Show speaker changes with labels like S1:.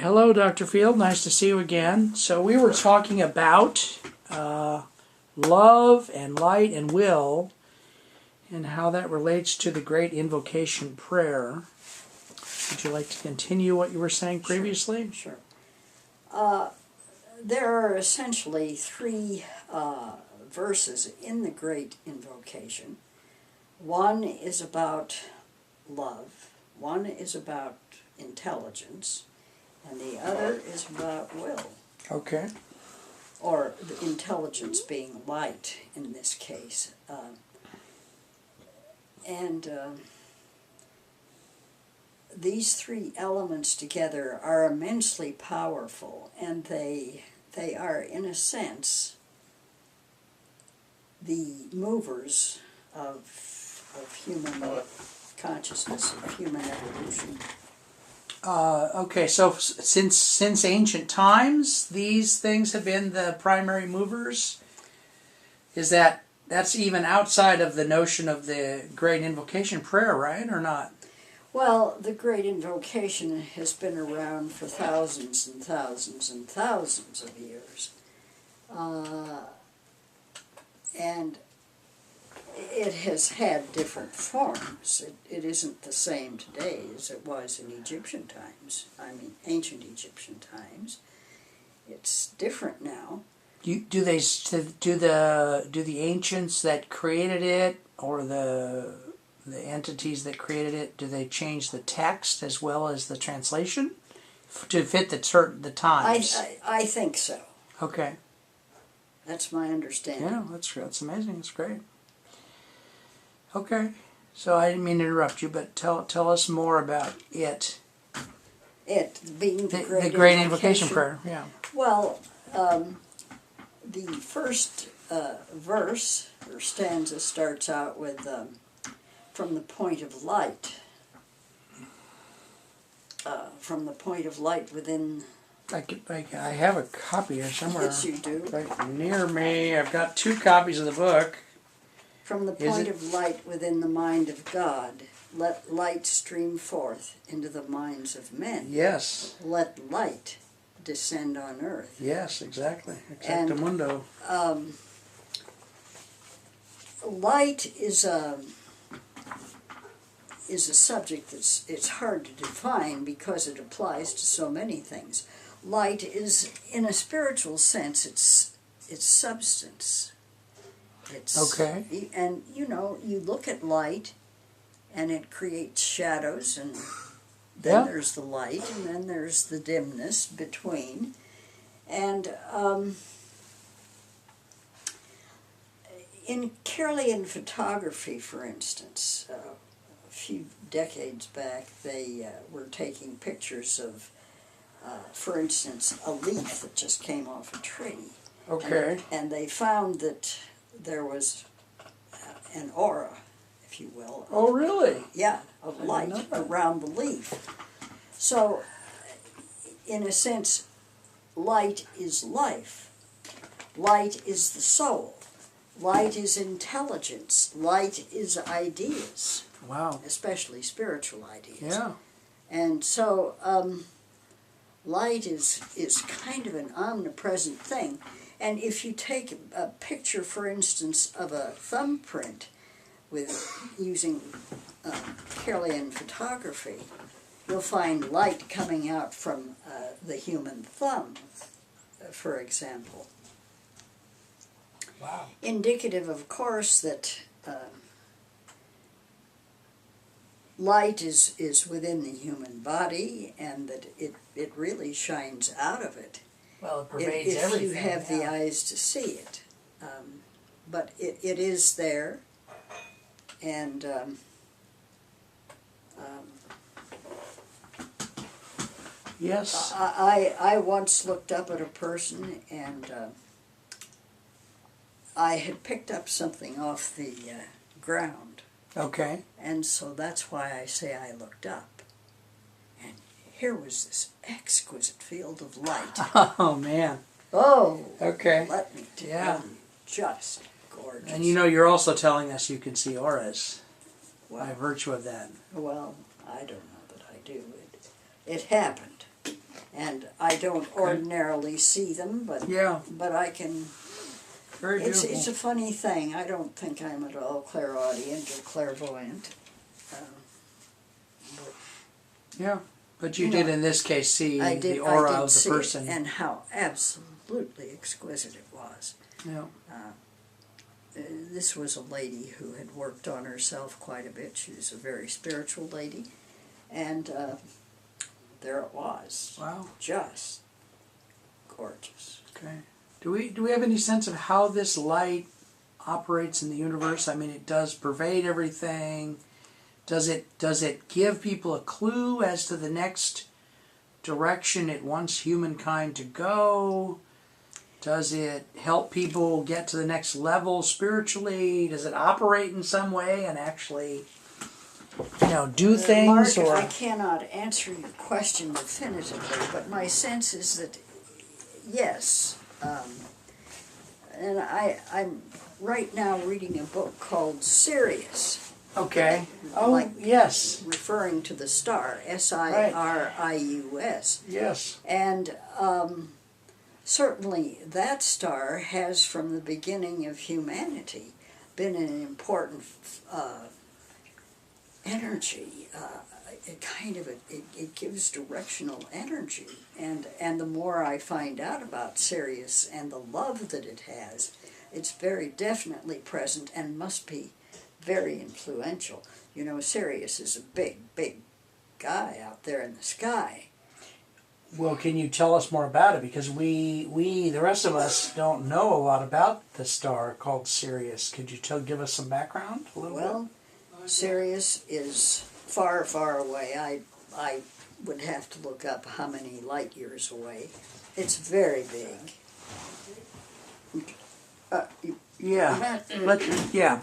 S1: Hello, Dr. Field. Nice to see you again. So we were talking about love and light and will and how that relates to the great invocation prayer. Would you like to continue what you were saying previously?
S2: Sure. There are essentially three verses in the great invocation. One is about love, one is about intelligence, and the other is about will.
S1: Okay.
S2: Or the intelligence being light in this case. These three elements together are immensely powerful, and they are, in a sense, the movers of human consciousness, of human evolution.
S1: Okay, so since ancient times, these things have been the primary movers. That's even outside of the notion of the great invocation prayer, right, or not?
S2: Well, the great invocation has been around for thousands and thousands and thousands of years. And it has had different forms. It isn't the same today as it was in Egyptian times. I mean, ancient Egyptian times. It's different now.
S1: Do the ancients that created it, or the entities that created it, do they change the text as well as the translation to fit the times?
S2: I think so.
S1: Okay.
S2: That's my understanding.
S1: Yeah, that's amazing. It's great. Okay, so I didn't mean to interrupt you, but tell us more about it.
S2: It being the
S1: great invocation prayer. Yeah.
S2: Well, the first verse or stanza starts out with from the point of light. From the point of light within.
S1: I have a copy here somewhere.
S2: Yes, you do.
S1: Right near me. I've got 2 copies of the book.
S2: From the point of light within the mind of God, let light stream forth into the minds of men.
S1: Yes.
S2: Let light descend on earth.
S1: Yes, exactly. Exactamundo.
S2: Light is a subject it's hard to define because it applies to so many things. Light is, in a spiritual sense, it's substance.
S1: Okay.
S2: And you look at light, and it creates shadows, and then there's the light, and then there's the dimness between. And in Kirlian photography, for instance, a few decades back, they were taking pictures of, for instance, a leaf that just came off a tree.
S1: Okay.
S2: And they found that there was an aura, if you will.
S1: Oh, really?
S2: Yeah, of light around the leaf. So, in a sense, light is life. Light is the soul. Light is intelligence. Light is ideas.
S1: Wow.
S2: Especially spiritual ideas.
S1: Yeah.
S2: And so, light is kind of an omnipresent thing. And if you take a picture, for instance, of a thumbprint using Kirlian photography, you'll find light coming out from the human thumb, for example.
S1: Wow.
S2: Indicative, of course, that light is within the human body, and that it really shines out of it.
S1: Well, it pervades
S2: if
S1: everything.
S2: you have the eyes to see it. But it is there, and
S1: yes.
S2: I once looked up at a person, and I had picked up something off the ground.
S1: Okay.
S2: And so that's why I say I looked up. And here was this exquisite field of light.
S1: Oh, man.
S2: Oh,
S1: okay.
S2: Let me tell you, just gorgeous.
S1: And you're also telling us you can see auras by
S2: Well,
S1: virtue of that.
S2: well, I don't know that I do. It happened. and I don't ordinarily see them, but
S1: Yeah.
S2: I can.
S1: Very beautiful.
S2: It's a funny thing. I don't think I'm at all clairaudient or clairvoyant.
S1: Yeah. But you did in this case see the
S2: I
S1: aura
S2: did
S1: of the
S2: see
S1: person.
S2: it, and how absolutely exquisite it was.
S1: Yeah.
S2: This was a lady who had worked on herself quite a bit. She was a very spiritual lady, and there it was.
S1: Wow.
S2: Just gorgeous.
S1: Okay. Do we have any sense of how this light operates in the universe? I mean, it does pervade everything. Does it give people a clue as to the next direction it wants humankind to go? Does it help people get to the next level spiritually? Does it operate in some way and actually, do things?
S2: Mark,
S1: or
S2: I cannot answer your question definitively, but my sense is that yes. And I'm right now reading a book called Sirius.
S1: Okay. Oh,
S2: Like
S1: yes.
S2: referring to the star, Sirius.
S1: Yes.
S2: And certainly that star has, from the beginning of humanity, been an important energy. It gives directional energy. And the more I find out about Sirius and the love that it has, it's very definitely present and must be very influential. Sirius is a big, big guy out there in the sky.
S1: Well, can you tell us more about it? Because we the rest of us, don't know a lot about the star called Sirius. Could you give us some background a little bit?
S2: Well, Sirius is far, far away. I would have to look up how many light years away. It's very big.
S1: Yeah.